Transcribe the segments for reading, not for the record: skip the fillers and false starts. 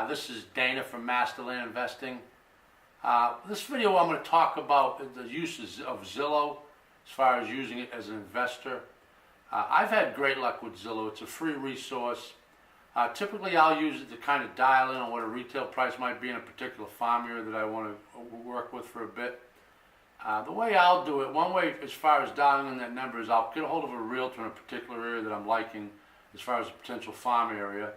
This is Dana from Masterland Investing. This video I'm going to talk about the uses of Zillow as far as using it as an investor. I've had great luck with Zillow. It's a free resource. Typically I'll use it to kind of dial in on what a retail price might be in a particular farm area that I want to work with for a bit. The way I'll do it, one way as far as dialing in that number is I'll get a hold of a realtor in a particular area that I'm liking as far as a potential farm area.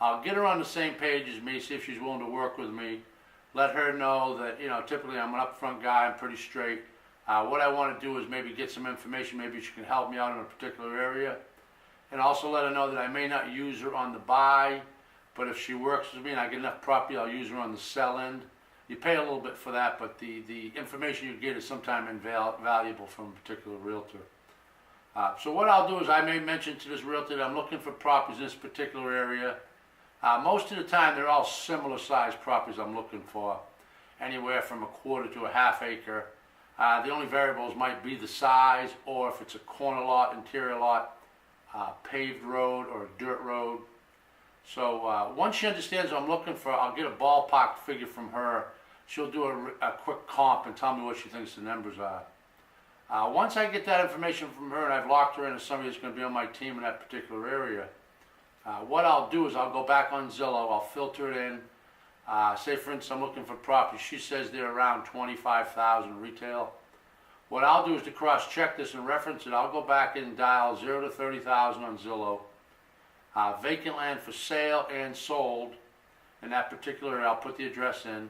I'll get her on the same page as me, see if she's willing to work with me. Let her know that, typically I'm an upfront guy, I'm pretty straight. What I want to do is maybe get some information, maybe she can help me out in a particular area. And also let her know that I may not use her on the buy, but if she works with me and I get enough property, I'll use her on the sell end. You pay a little bit for that, but the information you get is sometimes invaluable from a particular realtor. So what I'll do is I may mention to this realtor that I'm looking for properties in this particular area. Most of the time they're all similar sized properties I'm looking for, anywhere from a quarter to a half acre. The only variables might be the size, or if it's a corner lot, interior lot, paved road or a dirt road. So once she understands what I'm looking for, I'll get a ballpark figure from her. She'll do a quick comp and tell me what she thinks the numbers are. Once I get that information from her and I've locked her in as somebody that's going to be on my team in that particular area, what I'll do is I'll go back on Zillow, I'll filter it in. Say for instance I'm looking for property, she says they're around 25,000 retail. What I'll do is to cross check this and reference it, I'll go back and dial 0 to 30,000 on Zillow. Vacant land for sale and sold in that particular area, I'll put the address in.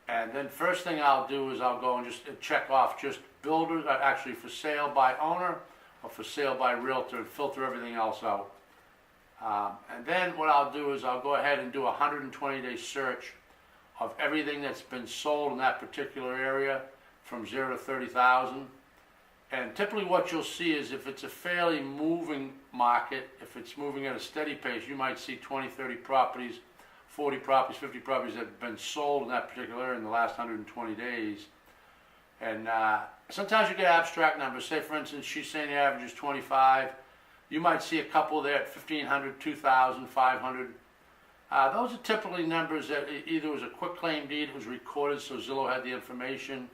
And then first thing I'll do is I'll go and just check off just builders, actually for sale by owner or for sale by realtor, and filter everything else out. And then what I'll do is I'll go ahead and do a 120-day search of everything that's been sold in that particular area from 0 to 30,000. And typically what you'll see is if it's a fairly moving market, if it's moving at a steady pace, you might see 20, 30 properties, 40 properties, 50 properties that have been sold in that particular area in the last 120 days. And sometimes you get abstract numbers. Say for instance, she's saying the average is 25. You might see a couple there at 1,500, 2,000, 500. Those are typically numbers that either was a quick claim deed, it was recorded so Zillow had the information,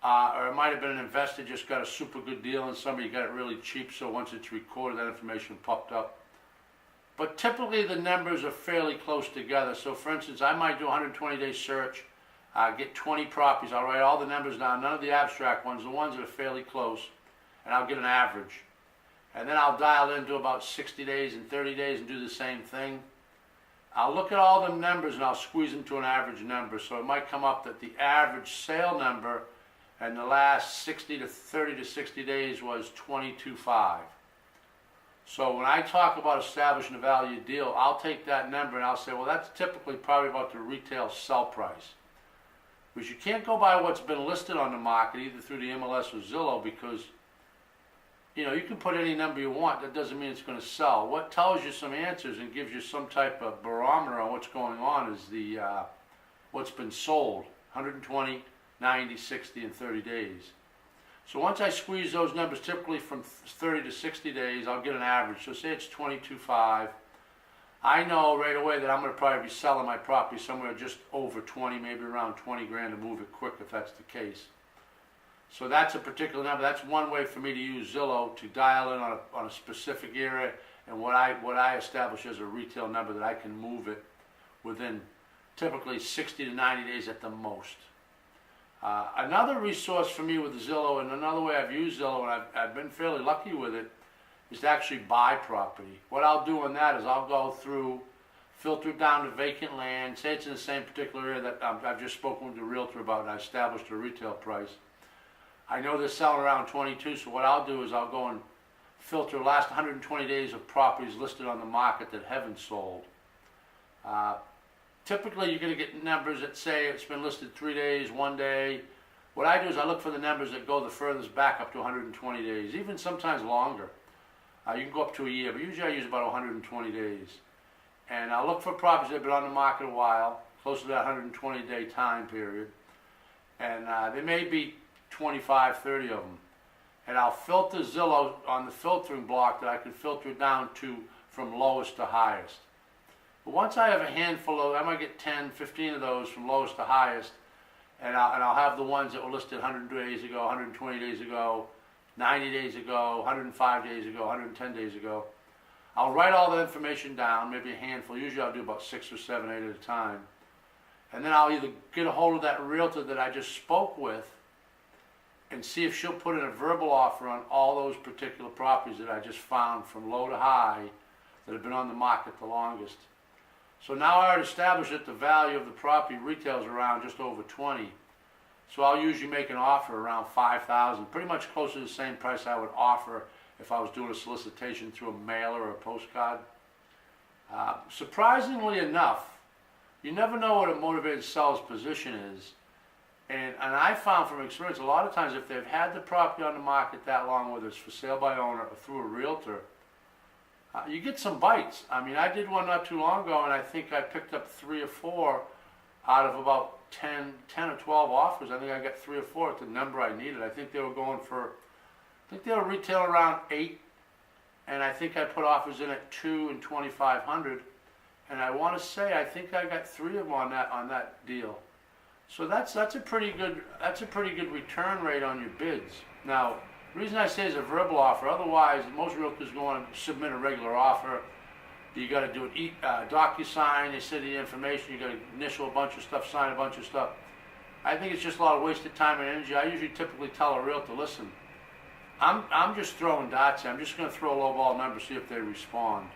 or it might have been an investor just got a super good deal and somebody got it really cheap, so once it's recorded that information popped up. But typically the numbers are fairly close together. So for instance, I might do a 120-day search, get 20 properties, I'll write all the numbers down, none of the abstract ones, the ones that are fairly close, and I'll get an average. And then I'll dial into about 60 days and 30 days and do the same thing. I'll look at all the numbers and I'll squeeze them to an average number. So it might come up that the average sale number in the last 30 to 60 days was 22.5. So when I talk about establishing a value deal, I'll take that number and I'll say, well, that's typically probably about the retail sell price. Because you can't go by what's been listed on the market, either through the MLS or Zillow, because you can put any number you want. That doesn't mean it's going to sell. What tells you some answers and gives you some type of barometer on what's going on is the what's been sold, 120, 90, 60, and 30 days. So once I squeeze those numbers, typically from 30 to 60 days, I'll get an average. So say it's 22.5. I know right away that I'm going to probably be selling my property somewhere just over 20, maybe around 20 grand to move it quick if that's the case. So that's a particular number. That's one way for me to use Zillow to dial in on a specific area and what I establish as a retail number that I can move it within typically 60 to 90 days at the most. Another resource for me with Zillow, and another way I've used Zillow, and I've been fairly lucky with it, is to actually buy property. What I'll do on that is I'll go through, filter it down to vacant land, say it's in the same particular area that I've just spoken with the realtor about and I established a retail price. I know they're selling around 22, so what I'll do is I'll go and filter the last 120 days of properties listed on the market that haven't sold. Typically you're going to get numbers that say it's been listed 3 days, 1 day. What I do is I look for the numbers that go the furthest back up to 120 days, even sometimes longer. You can go up to a year, but usually I use about 120 days. And I'll look for properties that have been on the market a while, close to that 120-day time period. And there may be 25, 30 of them. And I'll filter Zillow on the filtering block that I can filter it down to from lowest to highest. But once I have a handful of, I might get 10, 15 of those from lowest to highest, and I'll have the ones that were listed 100 days ago, 120 days ago, 90 days ago, 105 days ago, 110 days ago. I'll write all the information down, maybe a handful. Usually I'll do about 6 or 7, 8 at a time. And then I'll either get a hold of that realtor that I just spoke with and see if she'll put in a verbal offer on all those particular properties that I just found from low to high that have been on the market the longest. So now I already established that the value of the property retails around just over 20. So I'll usually make an offer around 5,000, pretty much close to the same price I would offer if I was doing a solicitation through a mailer or a postcard. Surprisingly enough, you never know what a motivated seller's position is. And I found from experience, a lot of times if they've had the property on the market that long, whether it's for sale by owner or through a realtor, you get some bites. I mean, I did one not too long ago, and I think I picked up 3 or 4 out of about 10 or 12 offers. I think I got 3 or 4 at the number I needed. I think they were going for, I think they were retail around 8, and I think I put offers in at 2 and 2,500. And I want to say I think I got 3 of them on that deal. So that's a pretty good return rate on your bids. Now, the reason I say is a verbal offer. Otherwise, most realtors go on and submit a regular offer. You got to do an DocuSign. They send you the information. You got to initial a bunch of stuff, sign a bunch of stuff. I think it's just a lot of wasted time and energy. I usually typically tell a realtor, listen, I'm just throwing dots here. I'm just going to throw a low ball number, see if they respond.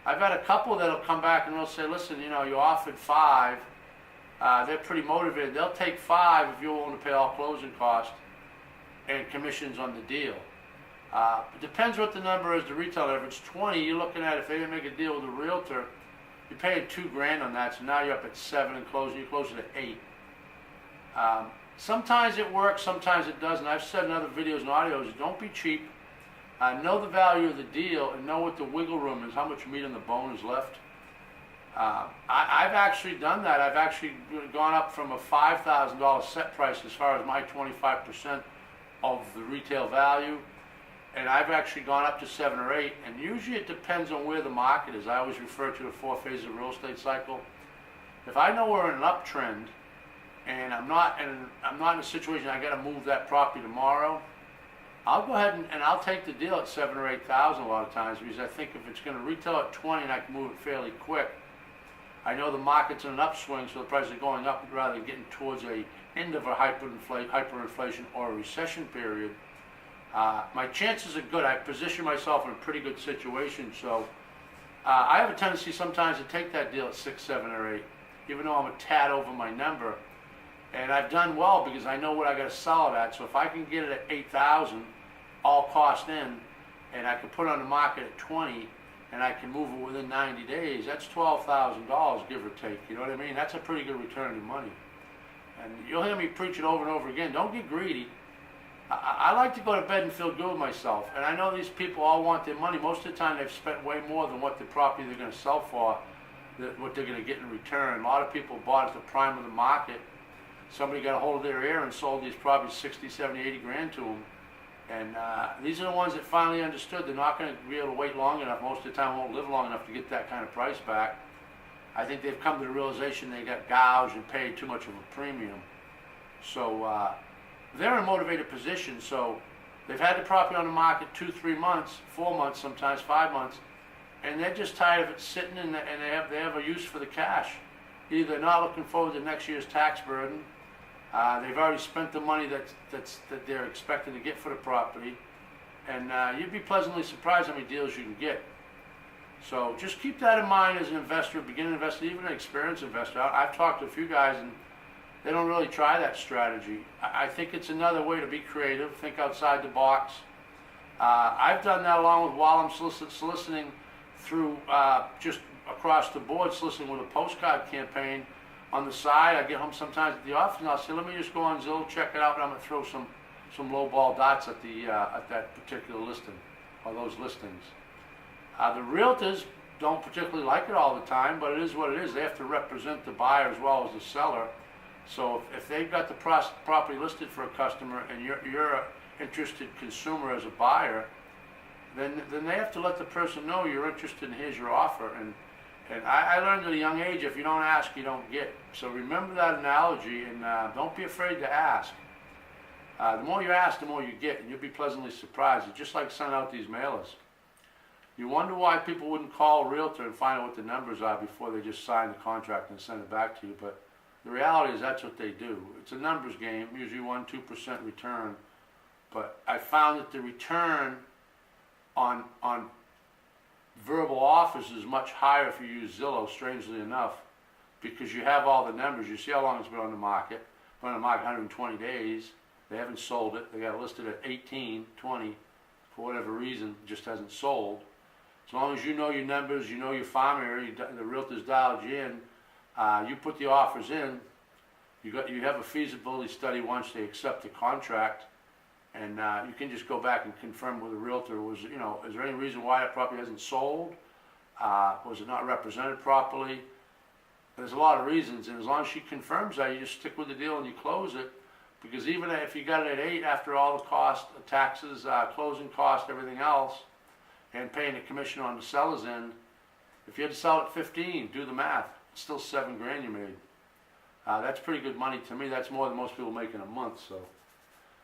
I've had a couple that'll come back and they'll say, listen, you know, you offered 5. They're pretty motivated. They'll take 5 if you're willing to pay all closing costs and commissions on the deal. It depends what the number is, the retailer. If it's 20, you're looking at, if they didn't make a deal with a realtor, you're paying $2,000 on that, so now you're up at 7 and closing, you're closer to 8. Sometimes it works, sometimes it doesn't. I've said in other videos and audios, don't be cheap. Know the value of the deal and know what the wiggle room is, how much meat on the bone is left. I've actually done that. I've actually gone up from a $5,000 set price as far as my 25% of the retail value, and I've actually gone up to 7 or 8, and usually it depends on where the market is. I always refer to the 4 phases of real estate cycle. If I know we're in an uptrend and I'm not in a situation I got to move that property tomorrow, I'll go ahead and I'll take the deal at 7 or 8,000 a lot of times, because I think if it's going to retail at 20 and I can move it fairly quick, I know the market's in an upswing, so the prices are going up rather than getting towards a end of a hyperinflation or a recession period. My chances are good. I position myself in a pretty good situation, so I have a tendency sometimes to take that deal at 6, 7, or 8, even though I'm a tad over my number. And I've done well because I know what I got to sell it at. So if I can get it at 8,000, all cost in, and I can put it on the market at 20, and I can move it within 90 days, that's $12,000, give or take. You know what I mean? That's a pretty good return on money. And you'll hear me preach it over and over again. Don't get greedy. I like to go to bed and feel good with myself. And I know these people all want their money. Most of the time they've spent way more than what the property they're going to sell for, what they're going to get in return. A lot of people bought at the prime of the market. Somebody got a hold of their ear and sold these properties 60, 70, 80 grand to them. And these are the ones that finally understood they're not going to be able to wait long enough. Most of the time won't live long enough to get that kind of price back. I think they've come to the realization they got gouged and paid too much of a premium. So they're in a motivated position. So they've had the property on the market 2, 3 months, 4 months, sometimes 5 months, and they're just tired of it sitting and they have a use for the cash. Either they're not looking forward to next year's tax burden. They've already spent the money that they're expecting to get for the property, and you'd be pleasantly surprised how many deals you can get. So just keep that in mind as an investor, a beginning investor, even an experienced investor. I've talked to a few guys and they don't really try that strategy. I think it's another way to be creative, think outside the box. I've done that along with while I'm soliciting through just across the board, soliciting with a postcard campaign. On the side, I get home sometimes at the office and I'll say, let me just go on Zillow, check it out, and I'm going to throw some low ball dots at that particular listing, or those listings. The realtors don't particularly like it all the time, but it is what it is. They have to represent the buyer as well as the seller. So if they've got the property listed for a customer and you're an interested consumer as a buyer, then they have to let the person know you're interested and here's your offer. And And I learned at a young age, if you don't ask, you don't get. So remember that analogy, and don't be afraid to ask. The more you ask, the more you get, and you'll be pleasantly surprised. It's just like sending out these mailers. You wonder why people wouldn't call a realtor and find out what the numbers are before they just sign the contract and send it back to you. But the reality is that's what they do. It's a numbers game, usually 1-2% return. But I found that the return on verbal offers is much higher if you use Zillow, strangely enough, because you have all the numbers. You see how long it's been on the market. Been on the market 120 days. They haven't sold it. They got it listed at 18, 20. For whatever reason, it just hasn't sold. As long as you know your numbers, you know your farm area, the realtor's dialed you in, you put the offers in, you have a feasibility study once they accept the contract, and you can just go back and confirm with the realtor, is there any reason why that property hasn't sold? Was it not represented properly? There's a lot of reasons, and as long as she confirms that, you just stick with the deal and you close it. Because even if you got it at 8 after all the costs, taxes, closing costs, everything else, and paying a commission on the seller's end, if you had to sell it at 15, do the math, it's still $7,000 you made. That's pretty good money to me. That's more than most people make in a month. So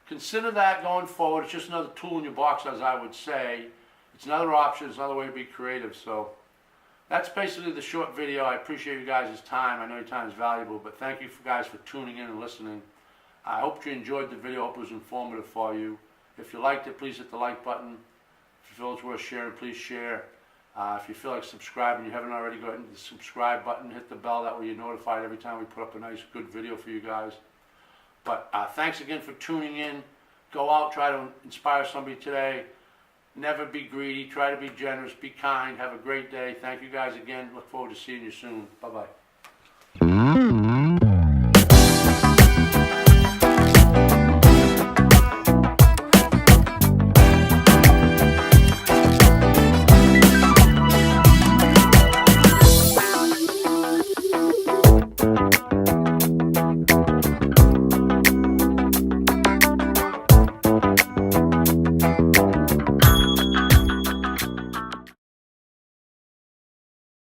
consider that going forward. It's just another tool in your box, as I would say. It's another option. It's another way to be creative. So that's basically the short video. I appreciate you guys' time. I know your time is valuable, but thank you guys for tuning in and listening. I hope you enjoyed the video. I hope it was informative for you. If you liked it, please hit the like button. If you feel it's worth sharing, please share. If you feel like subscribing, you haven't already, go ahead and hit the subscribe button, hit the bell. That way you're notified every time we put up a nice, good video for you guys. But thanks again for tuning in. Go out, try to inspire somebody today. Never be greedy. Try to be generous. Be kind. Have a great day. Thank you guys again. Look forward to seeing you soon. Bye-bye.